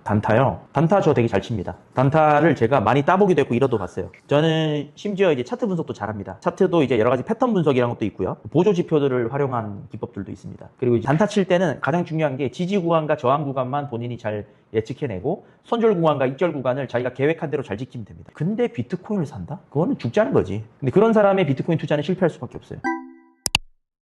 단타요? 단타 저 되게 잘 칩니다. 단타를 제가 많이 따보기도 했고 이러도 봤어요. 저는 심지어 이제 차트 분석도 잘합니다. 차트도 이제 여러 가지 패턴 분석이라는 것도 있고요. 보조 지표들을 활용한 기법들도 있습니다. 그리고 이제 단타 칠 때는 가장 중요한 게 지지 구간과 저항 구간만 본인이 잘 예측해내고 손절 구간과 익절 구간을 자기가 계획한 대로 잘 지키면 됩니다. 근데 비트코인을 산다? 그거는 죽자는 거지. 근데 그런 사람의 비트코인 투자는 실패할 수밖에 없어요.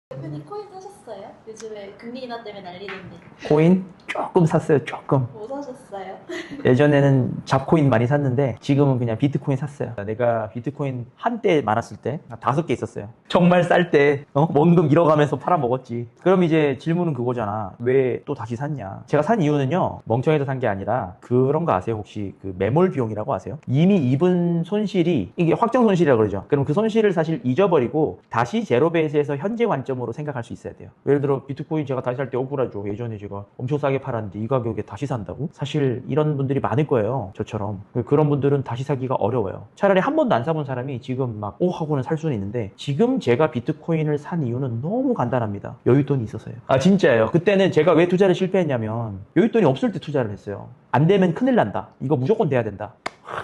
대표님 코인 사셨어요? 요즘에 금리 인하 때문에 난리던데. 코인? 조금 샀어요. 조금. 뭐 사셨어요? 예전에는 잡코인 많이 샀는데 지금은 그냥 비트코인 샀어요. 내가 비트코인 한때 많았을 때 5개 있었어요. 정말 쌀 때 원금 잃어가면서 팔아먹었지. 그럼 이제 질문은 그거잖아. 왜 또 다시 샀냐. 제가 산 이유는요, 멍청해서 산 게 아니라 그런 거 아세요? 혹시 그 매몰 비용이라고 아세요? 이미 입은 손실이, 이게 확정 손실이라고 그러죠. 그럼 그 손실을 사실 잊어버리고 다시 제로 베이스에서 현재 관점으로 생각할 수 있어야 돼요. 예를 들어 비트코인 제가 다시 살 때 억울하죠. 예전에 제가 엄청 싸게 팔았는데 이 가격에 다시 산다고? 사실 이런 분들이 많을 거예요. 저처럼. 그런 분들은 다시 사기가 어려워요. 차라리 한 번도 안 사본 사람이 지금 막 오 하고는 살 수는 있는데, 지금 제가 비트코인을 산 이유는 너무 간단합니다. 여윳돈이 있어서요. 아 진짜예요. 그때는 제가 왜 투자를 실패했냐면 여윳돈이 없을 때 투자를 했어요. 안 되면 큰일 난다. 이거 무조건 돼야 된다.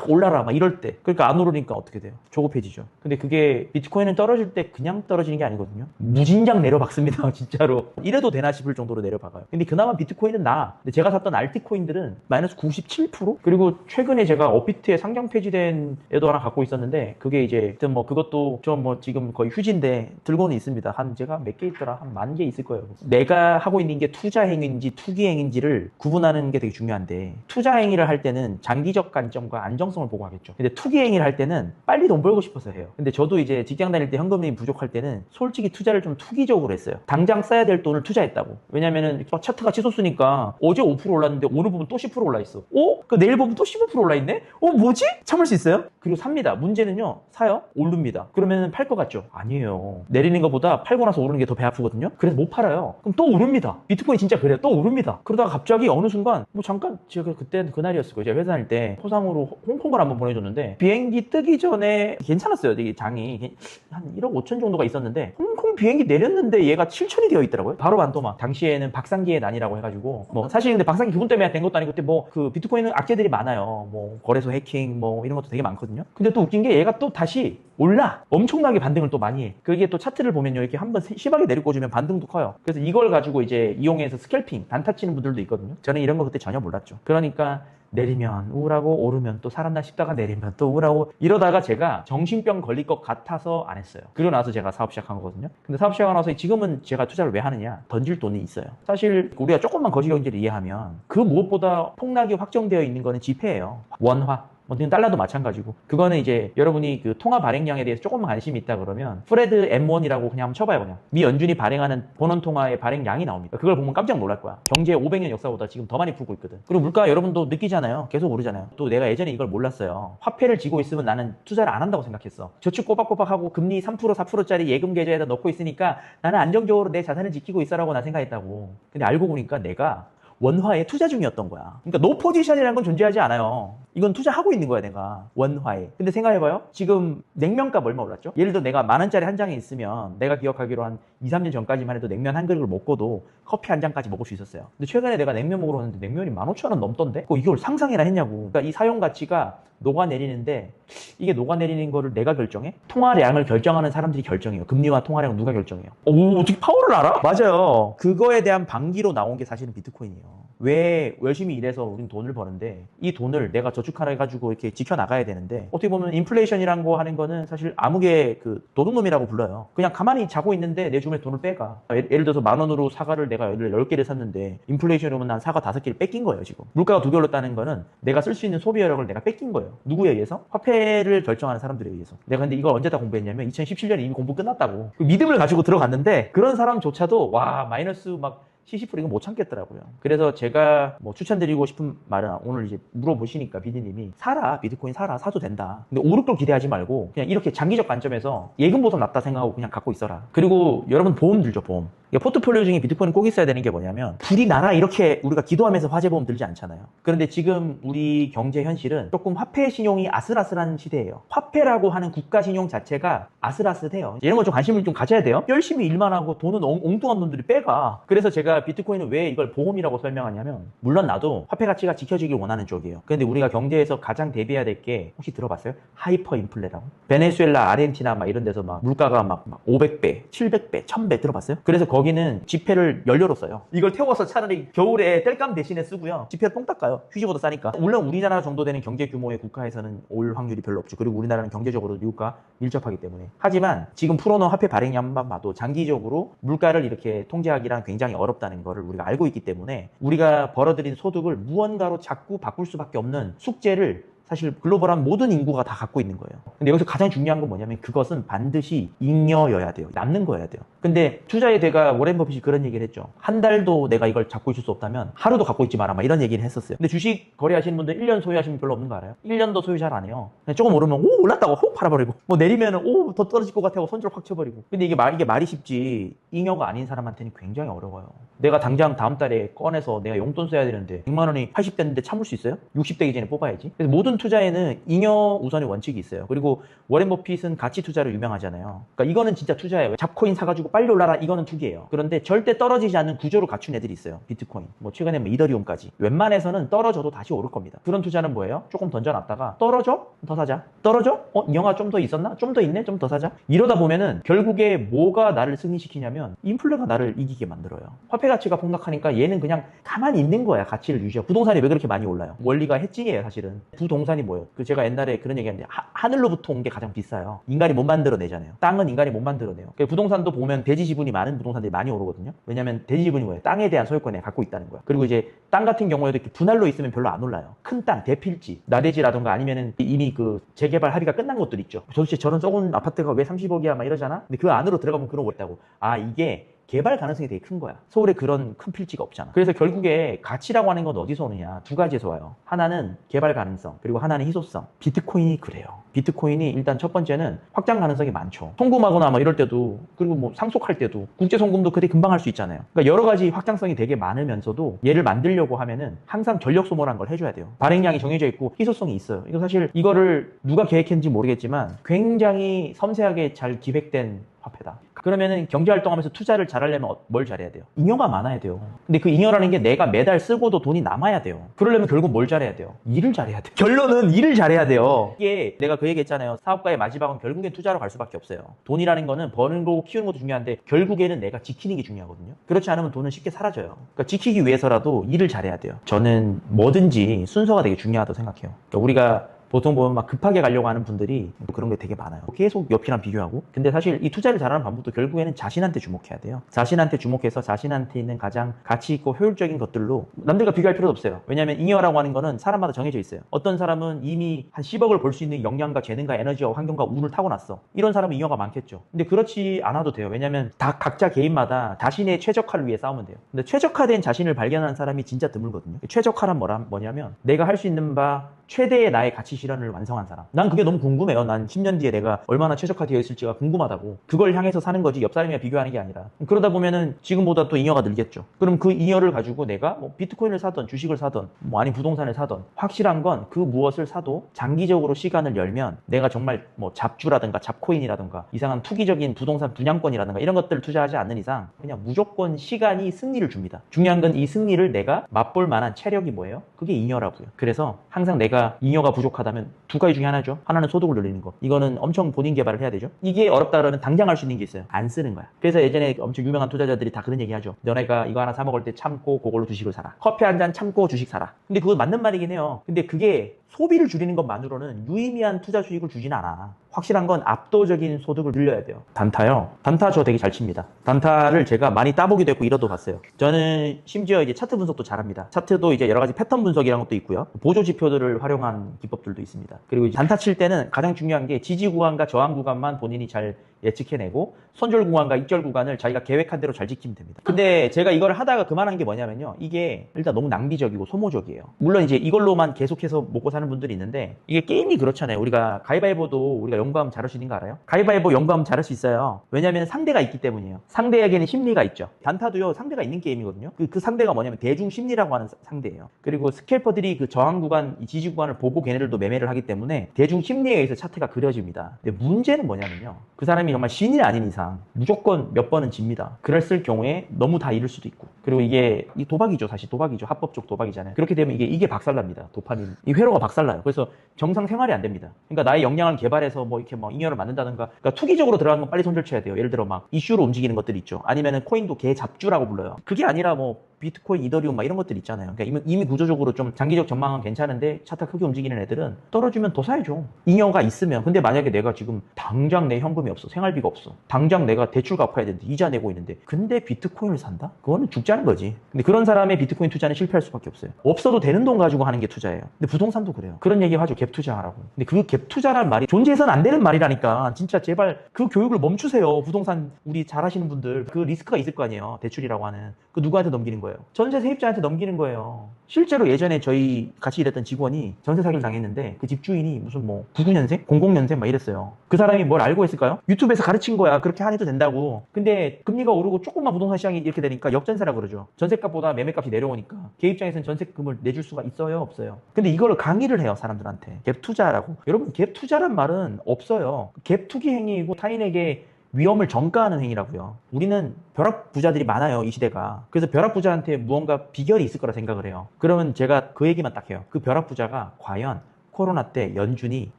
올라라 막 이럴 때. 그러니까 안 오르니까 어떻게 돼요? 조급해지죠. 근데 그게 비트코인은 떨어질 때 그냥 떨어지는 게 아니거든요. 무진장 내려박습니다. 진짜로. 이래도 되나 싶을 정도로 내려박아요. 근데 그나마 비트코인은 나아. 근데 제가 샀던 알트코인들은 마이너스 97%? 그리고 최근에 제가 업비트에 상장 폐지된 애도 하나 갖고 있었는데, 그게 이제 하여튼 뭐 그것도 좀 뭐 지금 거의 휴지인데 들고는 있습니다. 한 제가 몇 개 있더라? 한 10,000개 있을 거예요. 내가 하고 있는 게 투자 행위인지 투기 행위인지를 구분하는 게 되게 중요한데, 투자 행위를 할 때는 장기적 관점과 안정성을 보고 하겠죠. 근데 투기 행위를 할 때는 빨리 돈 벌고 싶어서 해요. 근데 저도 이제 직장 다닐 때 현금이 부족할 때는 솔직히 투자를 좀 투기적으로 했어요. 당장 써야 될 돈을 투자했다고. 왜냐면은 차트가 치솟으니까 어제 5% 올랐는데 오늘 보면 또 10% 올라 있어. 그 내일 보면 또 15% 올라 있네? 뭐지? 참을 수 있어요? 그리고 삽니다. 문제는요, 사요? 오릅니다. 그러면 팔 것 같죠? 아니에요. 내리는 것보다 팔고 나서 오르는 게 더 배 아프거든요? 그래서 못 팔아요. 그럼 또 오릅니다. 비트코인 진짜 그래요. 또 오릅니다. 그러다가 갑자기 어느 순간 잠깐, 제가 그때 그날이었을 거예요. 제가 회사 다닐 때 포상으로 홍콩을 한번 보내줬는데, 비행기 뜨기 전에 괜찮았어요. 되게 장이 한 1억 5천 정도가 있었는데, 홍콩 비행기 내렸는데 얘가 7천이 되어 있더라고요. 바로 반토막. 당시에는 박상기의 난이라고 해가지고, 사실 근데 박상기 그분 때문에 된 것도 아니고, 그때 그 비트코인은 악재들이 많아요. 거래소 해킹 이런 것도 되게 많거든요. 근데 또 웃긴 게 얘가 또 다시 올라. 엄청나게 반등을 또 많이 해. 그게 또 차트를 보면요, 이렇게 한번 심하게 내리꽂으면 반등도 커요. 그래서 이걸 가지고 이제 이용해서 스캘핑, 단타 치는 분들도 있거든요. 저는 이런 거 그때 전혀 몰랐죠. 그러니까 내리면 우울하고 오르면 또 살았나 싶다가 내리면 또 우울하고, 이러다가 제가 정신병 걸릴 것 같아서 안 했어요. 그러고 나서 제가 사업 시작한 거거든요. 근데 사업 시작하고 나서 지금은 제가 투자를 왜 하느냐, 던질 돈이 있어요. 사실 우리가 조금만 거시경제를 이해하면 그 무엇보다 폭락이 확정되어 있는 거는 지폐예요. 원화, 달러도 마찬가지고. 그거는 이제 여러분이 그 통화 발행량에 대해서 조금만 관심이 있다 그러면 프레드 M1이라고 그냥 한번 쳐봐요. 그냥 미 연준이 발행하는 본원 통화의 발행량이 나옵니다. 그걸 보면 깜짝 놀랄 거야. 경제 500년 역사보다 지금 더 많이 풀고 있거든. 그리고 물가 여러분도 느끼잖아요. 계속 오르잖아요. 또 내가 예전에 이걸 몰랐어요. 화폐를 쥐고 있으면 나는 투자를 안 한다고 생각했어. 저축 꼬박꼬박하고 금리 3% 4%짜리 예금 계좌에다 넣고 있으니까 나는 안정적으로 내 자산을 지키고 있어라고 난 생각했다고. 근데 알고 보니까 내가 원화에 투자 중이었던 거야. 그러니까 노 포지션이라는 건 존재하지 않아요. 이건 투자하고 있는 거야, 내가. 원화에. 근데 생각해봐요. 지금 냉면값 얼마 올랐죠? 예를 들어 내가 10,000원짜리 한 장이 있으면 내가 기억하기로 한 2, 3년 전까지만 해도 냉면 한 그릇을 먹고도 커피 한 잔까지 먹을 수 있었어요. 근데 최근에 내가 냉면 먹으러 왔는데 냉면이 15,000원 넘던데? 이걸 상상이나 했냐고. 그러니까 이 사용 가치가 녹아내리는데, 이게 녹아내리는 거를 내가 결정해? 통화량을 결정하는 사람들이 결정해요. 금리와 통화량을 누가 결정해요? 어떻게 파워를 알아? 맞아요. 그거에 대한 반기로 나온 게 사실은 비트코인이에요. 왜 열심히 일해서 우린 돈을 버는데, 이 돈을 내가 저축하라 해가지고 이렇게 지켜나가야 되는데, 어떻게 보면 인플레이션이란 거 하는 거는 사실 암흑의 그 도둑놈이라고 불러요. 그냥 가만히 자고 있는데 내 주머니에 돈을 빼가. 예를 들어서 10,000원으로 사과를 내가 10개를 샀는데 인플레이션이 오면 난 사과 5개를 뺏긴 거예요. 지금 물가가 2배 올랐다는 거는 내가 쓸 수 있는 소비여력을 내가 뺏긴 거예요. 누구에 의해서? 화폐를 결정하는 사람들에 의해서. 내가 근데 이걸 언제 다 공부했냐면 2017년에 이미 공부 끝났다고. 그 믿음을 가지고 들어갔는데, 그런 사람조차도 와 마이너스 막 70% 이거 못 참겠더라고요. 그래서 제가 추천드리고 싶은 말은, 오늘 이제 물어보시니까 비디님이 사라, 비트코인 사도 된다. 근데 오를 걸 기대하지 말고 그냥 이렇게 장기적 관점에서 예금보다 낫다 생각하고 그냥 갖고 있어라. 그리고 여러분 보험 들죠, 보험. 그러니까 포트폴리오 중에 비트코인 꼭 있어야 되는 게 뭐냐면 불이 나라 이렇게 우리가 기도하면서 화재보험 들지 않잖아요. 그런데 지금 우리 경제 현실은 조금 화폐 신용이 아슬아슬한 시대예요. 화폐라고 하는 국가 신용 자체가 아슬아슬해요. 이런 거 좀 관심을 좀 가져야 돼요. 열심히 일만 하고 돈은 엉뚱한 놈들이 빼가. 그래서 제가 비트코인은 왜 이걸 보험이라고 설명하냐면 물론 나도 화폐 가치가 지켜지길 원하는 쪽이에요. 그런데 우리가 경제에서 가장 대비해야 될 게 혹시 들어봤어요? 하이퍼 인플레라고. 베네수엘라, 아르헨티나 막 이런 데서 막 물가가 막 500배, 700배, 1000배 들어봤어요? 그래서 거기는 지폐를 연료로 써요. 이걸 태워서 차라리 겨울에 땔감 대신에 쓰고요. 지폐로 똥 닦아요. 휴지보다 싸니까. 물론 우리나라 정도 되는 경제 규모의 국가에서는 올 확률이 별로 없죠. 그리고 우리나라는 경제적으로 미국과 밀접하기 때문에. 하지만 지금 풀어놓은 화폐 발행량만 봐도 장기적으로 물가를 이렇게 통제하기란 굉장히 어렵다는 거를 우리가 알고 있기 때문에 우리가 벌어들인 소득을 무언가로 자꾸 바꿀 수밖에 없는 숙제를 사실 글로벌한 모든 인구가 다 갖고 있는 거예요. 근데 여기서 가장 중요한 건 뭐냐면 그것은 반드시 잉여여야 돼요. 남는 거여야 돼요. 근데 투자의 대가 워렌 버핏이 그런 얘기를 했죠. 한 달도 내가 이걸 갖고 있을 수 없다면 하루도 갖고 있지 마라. 막 이런 얘기를 했었어요. 근데 주식 거래하시는 분들 1년 소유하시면 별로 없는 거 알아요? 1년도 소유 잘 안 해요. 그냥 조금 오르면 오 올랐다고 혹 팔아버리고 뭐 내리면 오 더 떨어질 것 같다고 손절 확 쳐버리고. 근데 이게 말이 쉽지 잉여가 아닌 사람한테는 굉장히 어려워요. 내가 당장 다음 달에 꺼내서 내가 용돈 써야 되는데 100만 원이 80대인데 참을 수 있어요? 60대기 전에 뽑아야지. 그래서 모든 투자에는 잉여 우선의 원칙이 있어요. 그리고 워렌 버핏은 가치 투자로 유명하잖아요. 그러니까 이거는 진짜 투자예요. 잡코인 사가지고 빨리 올라라 이거는 투기예요. 그런데 절대 떨어지지 않는 구조를 갖춘 애들이 있어요. 비트코인, 뭐 최근에 뭐 이더리움까지. 웬만해서는 떨어져도 다시 오를 겁니다. 그런 투자는 뭐예요? 조금 던져놨다가 떨어져? 더 사자. 떨어져? 잉여가 좀 더 있었나? 좀 더 있네? 좀 더 사자. 이러다 보면은 결국에 뭐가 나를 승리시키냐면 인플레가 나를 이기게 만들어요. 화폐 가치가 폭락하니까 얘는 그냥 가만히 있는 거야. 가치를 유지하고. 부동산이 왜 그렇게 많이 올라요? 원리가 해칭이에요, 사실은. 부동산이 뭐예요? 제가 옛날에 그런 얘기했는데 하늘로부터 온 게 가장 비싸요. 인간이 못 만들어내잖아요. 땅은 인간이 못 만들어내요. 부동산도 보면 대지 지분이 많은 부동산들이 많이 오르거든요. 왜냐면 대지 지분이 뭐예요? 땅에 대한 소유권을 갖고 있다는 거야. 그리고 이제 땅 같은 경우에도 이렇게 분할로 있으면 별로 안 올라요. 큰 땅, 대필지, 나대지라던가 아니면은 이미 그 재개발 합의가 끝난 것들 있죠. 도대체 저런 썩은 아파트가 왜 30억이야 막 이러잖아. 근데 그 안으로 들어가면 그런 거 있다고. 아 이게 개발 가능성이 되게 큰 거야. 서울에 그런 큰 필지가 없잖아. 그래서 결국에 가치라고 하는 건 어디서 오느냐? 두 가지에서 와요. 하나는 개발 가능성, 그리고 하나는 희소성. 비트코인이 그래요. 비트코인이 일단 첫 번째는 확장 가능성이 많죠. 송금하거나 뭐 이럴 때도, 그리고 뭐 상속할 때도, 국제 송금도 그때 금방 할 수 있잖아요. 그러니까 여러 가지 확장성이 되게 많으면서도 얘를 만들려고 하면은 항상 전력 소모라는 걸 해줘야 돼요. 발행량이 정해져 있고 희소성이 있어요. 이거 사실 이거를 누가 계획했는지 모르겠지만 굉장히 섬세하게 잘 기획된 화폐다. 그러면은 경제활동하면서 투자를 잘하려면 뭘 잘해야 돼요? 잉여가 많아야 돼요. 근데 그 잉여라는 게 내가 매달 쓰고도 돈이 남아야 돼요. 그러려면 결국 뭘 잘해야 돼요? 일을 잘해야 돼요. 결론은 일을 잘해야 돼요. 이게 내가 그 얘기 했잖아요. 사업가의 마지막은 결국엔 투자로 갈 수밖에 없어요. 돈이라는 거는 버는 거 키우는 것도 중요한데 결국에는 내가 지키는 게 중요하거든요. 그렇지 않으면 돈은 쉽게 사라져요. 그러니까 지키기 위해서라도 일을 잘해야 돼요. 저는 뭐든지 순서가 되게 중요하다고 생각해요. 그러니까 우리가 보통 보면 막 급하게 가려고 하는 분들이 그런 게 되게 많아요. 계속 옆이랑 비교하고. 근데 사실 이 투자를 잘하는 방법도 결국에는 자신한테 주목해야 돼요. 자신한테 주목해서 자신한테 있는 가장 가치 있고 효율적인 것들로 남들과 비교할 필요도 없어요. 왜냐하면 잉여라고 하는 거는 사람마다 정해져 있어요. 어떤 사람은 이미 한 10억을 벌 수 있는 역량과 재능과 에너지와 환경과 운을 타고났어. 이런 사람은 잉여가 많겠죠. 근데 그렇지 않아도 돼요. 왜냐하면 다 각자 개인마다 자신의 최적화를 위해 싸우면 돼요. 근데 최적화된 자신을 발견한 사람이 진짜 드물거든요. 최적화란 뭐냐면 내가 할 수 있는 바 최대의 나의 가치 실현을 완성한 사람. 난 그게 너무 궁금해요. 난 10년 뒤에 내가 얼마나 최적화되어 있을지가 궁금하다고. 그걸 향해서 사는 거지 옆 사람이랑 비교하는 게 아니라. 그러다 보면은 지금보다 또 잉여가 늘겠죠. 그럼 그 잉여를 가지고 내가 뭐 비트코인을 사던 주식을 사던 뭐 아니 부동산을 사던 확실한 건 그 무엇을 사도 장기적으로 시간을 열면 내가 정말 뭐 잡주라든가 잡코인이라든가 이상한 투기적인 부동산 분양권이라든가 이런 것들을 투자하지 않는 이상 그냥 무조건 시간이 승리를 줍니다. 중요한 건 이 승리를 내가 맛볼 만한 체력이 뭐예요? 그게 잉여라고요. 그래서 항상 내가 잉여가 부족하다면 두 가지 중에 하나죠. 하나는 소득을 늘리는 거. 이거는 엄청 본인 개발을 해야 되죠. 이게 어렵다 그러면 당장 할 수 있는 게 있어요. 안 쓰는 거야. 그래서 예전에 엄청 유명한 투자자들이 다 그런 얘기 하죠. 너네가 이거 하나 사 먹을 때 참고 그걸로 주식을 사라. 커피 한 잔 참고 주식 사라. 근데 그건 맞는 말이긴 해요. 근데 그게 소비를 줄이는 것만으로는 유의미한 투자 수익을 주진 않아. 확실한 건 압도적인 소득을 늘려야 돼요. 단타요. 단타 저 되게 잘 칩니다. 단타를 제가 많이 따보기도 했고 이러도 봤어요. 저는 심지어 이제 차트 분석도 잘합니다. 차트도 이제 여러 가지 패턴 분석이라는 것도 있고요. 보조 지표들을 활용한 기법들도 있습니다. 그리고 단타 칠 때는 가장 중요한 게 지지 구간과 저항 구간만 본인이 잘 예측해내고 손절 구간과 익절 구간을 자기가 계획한 대로 잘 지키면 됩니다. 근데 제가 이걸 하다가 그만한 게 뭐냐면요. 이게 일단 너무 낭비적이고 소모적이에요. 물론 이제 이걸로만 계속해서 먹고 사는 분들이 있는데 이게 게임이 그렇잖아요. 우리가 가위바위보도 우리가 연구하면 잘할 수 있는 거 알아요? 가위바위보 연구하면 잘할 수 있어요. 왜냐면 상대가 있기 때문이에요. 상대에게는 심리가 있죠. 단타도요, 상대가 있는 게임이거든요. 그 상대가 뭐냐면 대중 심리라고 하는 상대예요. 그리고 스캘퍼들이 그 저항 구간, 이 지지 구간을 보고 걔네들도 매매를 하기 때문에 대중 심리에 의해서 차트가 그려집니다. 근데 문제는 뭐냐면요. 그 사람이 정말 신이 아닌 이상 무조건 몇 번은 집니다. 그랬을 경우에 너무 다 잃을 수도 있고. 그리고 이게 도박이죠. 사실 도박이죠. 합법적 도박이잖아요. 그렇게 되면 이게 박살납니다. 도파민. 이 회로가 박살나요. 그래서 정상 생활이 안 됩니다. 그러니까 나의 역량을 개발해서 뭐 이렇게 뭐 잉여를 만든다든가, 그러니까 투기적으로 들어가는 건 빨리 손절쳐야 돼요. 예를 들어 막 이슈로 움직이는 것들이 있죠. 아니면은 코인도 개 잡주라고 불러요. 그게 아니라 뭐 비트코인, 이더리움 막 이런 것들 있잖아요. 그러니까 이미 구조적으로 좀 장기적 전망은 괜찮은데 차트가 크게 움직이는 애들은 떨어지면 더 사야죠. 잉여가 있으면. 근데 만약에 내가 지금 당장 내 현금이 없어. 생활비가 없어. 당장 내가 대출 갚아야 되는데 이자 내고 있는데 근데 비트코인을 산다? 그거는 죽자는 거지. 근데 그런 사람의 비트코인 투자는 실패할 수밖에 없어요. 없어도 되는 돈 가지고 하는 게 투자예요. 근데 부동산도 그래요. 그런 얘기 하죠. 갭 투자하라고. 근데 그 갭 투자란 말이 존재해서는 안 되는 말이라니까. 진짜 제발 그 교육을 멈추세요. 부동산 우리 잘 하시는 분들. 그 리스크가 있을 거 아니에요. 대출이라고 하는. 그 누구한테 넘기는 거예요? 전세 세입자한테 넘기는 거예요. 실제로 예전에 저희 같이 일했던 직원이 전세 사기를 당했는데 그 집주인이 무슨 뭐 99년생? 00년생 막 이랬어요. 그 사람이 뭘 알고 했을까요? 유튜브에서 가르친 거야. 그렇게 안 해도 된다고. 근데 금리가 오르고 조금만 부동산 시장이 이렇게 되니까 역전세라 그러죠. 전세값보다 매매값이 내려오니까 걔 입장에서는 전세금을 내줄 수가 있어요? 없어요? 근데 이걸 강의를 해요. 사람들한테. 갭 투자라고. 여러분 갭 투자란 말은 없어요. 갭 투기 행위이고 타인에게 위험을 전가하는 행위라고요. 우리는 벼락 부자들이 많아요, 이 시대가. 그래서 벼락 부자한테 무언가 비결이 있을 거라 생각을 해요. 그러면 제가 그 얘기만 딱 해요. 그 벼락 부자가 과연 코로나 때 연준이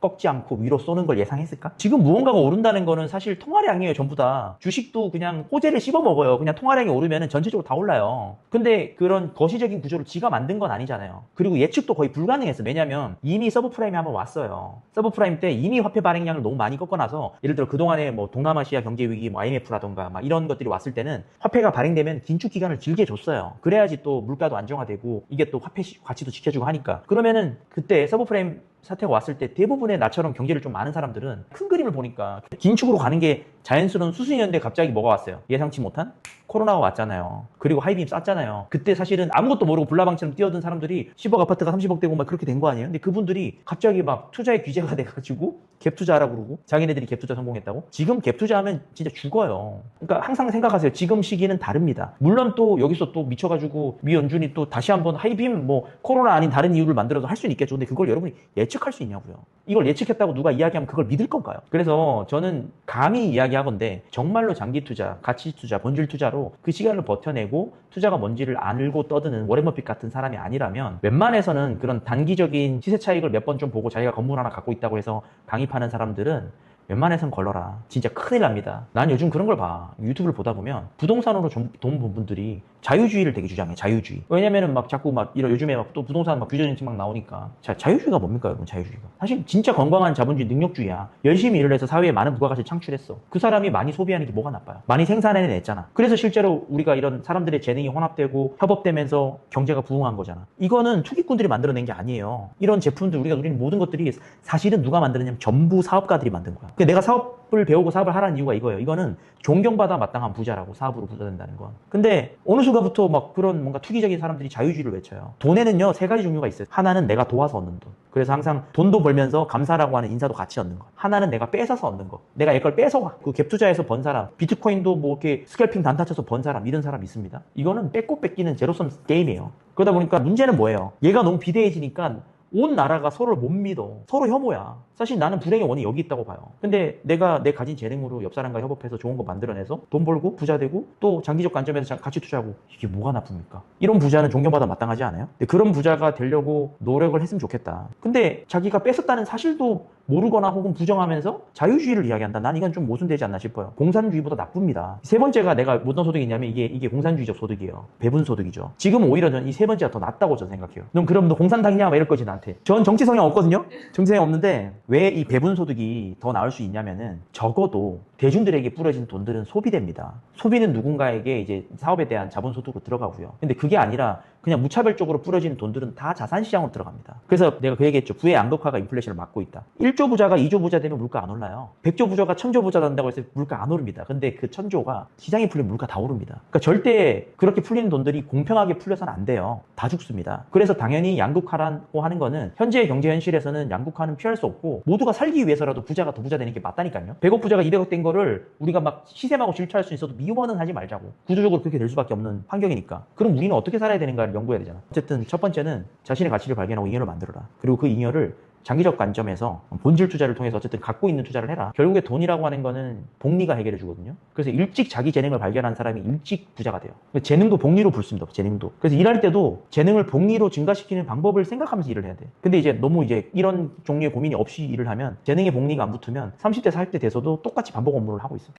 꺾지 않고 위로 쏘는 걸 예상했을까? 지금 무언가가 오른다는 거는 사실 통화량이에요, 전부 다. 주식도 그냥 호재를 씹어 먹어요. 그냥 통화량이 오르면 전체적으로 다 올라요. 근데 그런 거시적인 구조를 지가 만든 건 아니잖아요. 그리고 예측도 거의 불가능했어. 왜냐면 이미 서브프라임이 한번 왔어요. 서브프라임 때 이미 화폐 발행량을 너무 많이 꺾어놔서 예를 들어 그동안에 뭐 동남아시아 경제 위기, 뭐 IMF라던가 막 이런 것들이 왔을 때는 화폐가 발행되면 긴축 기간을 길게 줬어요. 그래야지 또 물가도 안정화되고 이게 또 화폐 가치도 지켜주고 하니까. 그러면은 그때 서브프라임 사태가 왔을 때 대부분의 나처럼 경제를 좀 아는 사람들은 큰 그림을 보니까 긴축으로 가는 게 자연스러운 수순이었는데 갑자기 뭐가 왔어요? 예상치 못한 코로나가 왔잖아요. 그리고 하이빔 쌌잖아요. 그때 사실은 아무것도 모르고 불나방처럼 뛰어든 사람들이 10억 아파트가 30억 되고 막 그렇게 된 거 아니에요? 근데 그분들이 갑자기 막 투자에 규제가 돼가지고 갭 투자하라고 그러고 자기네들이 갭 투자 성공했다고? 지금 갭 투자하면 진짜 죽어요. 그러니까 항상 생각하세요. 지금 시기는 다릅니다. 물론 또 여기서 또 미쳐가지고 미 연준이 또 다시 한번 하이빔 뭐 코로나 아닌 다른 이유를 만들어서 할 수는 있겠죠. 근데 그걸 여러분이 예측할 수 있냐고요. 이걸 예측했다고 누가 이야기하면 그걸 믿을 건가요? 그래서 저는 감히 이야기하건대 정말로 장기 투자, 가치 투자, 본질 투자로 그 시간을 버텨내고 투자가 뭔지를 알고 떠드는 워렌 버핏 같은 사람이 아니라면 웬만해서는 그런 단기적인 시세 차익을 몇 번 좀 보고 자기가 건물 하나 갖고 있다고 해서 강의파는 사람들은 웬만해선 걸러라. 진짜 큰일 납니다. 난 요즘 그런 걸 봐. 유튜브를 보다 보면 부동산으로 돈 번 분들이 자유주의를 되게 주장해. 자유주의. 왜냐면은 막 자꾸 막 이런 요즘에 막 또 부동산 막 규제 정책 막 나오니까. 자유주의가 뭡니까 여러분? 자유주의가. 사실 진짜 건강한 자본주의 능력주의야. 열심히 일을 해서 사회에 많은 부가가치를 창출했어. 그 사람이 많이 소비하는 게 뭐가 나빠요? 많이 생산해냈잖아. 그래서 실제로 우리가 이런 사람들의 재능이 혼합되고 협업되면서 경제가 부흥한 거잖아. 이거는 투기꾼들이 만들어낸 게 아니에요. 이런 제품들 우리가 누리는 모든 것들이 사실은 누가 만들었냐면 전부 사업가들이 만든 거야. 내가 사업을 배우고 사업을 하라는 이유가 이거예요. 이거는 존경받아 마땅한 부자라고. 사업으로 부자 된다는 건. 근데 어느 순간부터 막 그런 뭔가 투기적인 사람들이 자유주의를 외쳐요. 돈에는요 3가지 종류가 있어요. 하나는 내가 도와서 얻는 돈. 그래서 항상 돈도 벌면서 감사라고 하는 인사도 같이 얻는 거. 하나는 내가 뺏어서 얻는 거. 내가 이걸 뺏어와. 그 갭 투자해서 번 사람, 비트코인도 뭐 이렇게 스캘핑 단타 쳐서 번 사람, 이런 사람 있습니다. 이거는 뺏고 뺏기는 제로섬 게임이에요. 그러다 보니까 문제는 뭐예요? 얘가 너무 비대해지니까 온 나라가 서로를 못 믿어. 서로 혐오야. 사실 나는 불행의 원인이 여기 있다고 봐요. 근데 내가 내 가진 재능으로 옆 사람과 협업해서 좋은 거 만들어내서 돈 벌고 부자 되고 또 장기적 관점에서 같이 투자하고 이게 뭐가 나쁩니까? 이런 부자는 존경받아 마땅하지 않아요? 근데 그런 부자가 되려고 노력을 했으면 좋겠다. 근데 자기가 뺏었다는 사실도 모르거나 혹은 부정하면서 자유주의를 이야기한다. 난 이건 좀 모순되지 않나 싶어요. 공산주의보다 나쁩니다. 세 번째가 내가 어떤 소득이 있냐면 이게 공산주의적 소득이에요. 배분 소득이죠. 지금 오히려 저는 이 세 번째가 더 낫다고 저는 생각해요. 그럼 너 공산당이냐? 막 이럴 거지 나한테. 전 정치 성향 없거든요? 정치 성향 없는데 왜 이 배분 소득이 더 나을 수 있냐면은 적어도 대중들에게 뿌려진 돈들은 소비됩니다. 소비는 누군가에게 이제 사업에 대한 자본 소득으로 들어가고요. 근데 그게 아니라 그냥 무차별적으로 뿌려지는 돈들은 다 자산시장으로 들어갑니다. 그래서 내가 그 얘기했죠. 부의 양극화가 인플레이션을 막고 있다. 1조 부자가 2조 부자 되면 물가 안 올라요. 100조 부자가 1000조 부자 된다고 해서 물가 안 오릅니다. 근데 그 1000조가 시장이 풀리면 물가 다 오릅니다. 그러니까 절대 그렇게 풀리는 돈들이 공평하게 풀려서는 안 돼요. 다 죽습니다. 그래서 당연히 양극화라고 하는 거는 현재의 경제 현실에서는 양극화는 피할 수 없고 모두가 살기 위해서라도 부자가 더 부자 되는 게 맞다니까요. 100억 부자가 200억 된 거를 우리가 막 시샘하고 질투할 수 있어도 미워는 하지 말자고. 구조적으로 그렇게 될 수밖에 없는 환경이니까. 그럼 우리는 어떻게 살아야 되는가를 연구해야 되잖아. 어쨌든 첫 번째는 자신의 가치를 발견하고 잉여를 만들어라. 그리고 그 잉여를 장기적 관점에서 본질 투자를 통해서 어쨌든 갖고 있는 투자를 해라. 결국에 돈이라고 하는 거는 복리가 해결해 주거든요. 그래서 일찍 자기 재능을 발견한 사람이 일찍 부자가 돼요. 재능도 복리로 볼 수 있습니다. 재능도. 그래서 일할 때도 재능을 복리로 증가시키는 방법을 생각하면서 일을 해야 돼. 근데 이제 너무 이제 이런 종류의 고민이 없이 일을 하면 재능의 복리가 안 붙으면 30대, 40대 돼서도 똑같이 반복 업무를 하고 있어.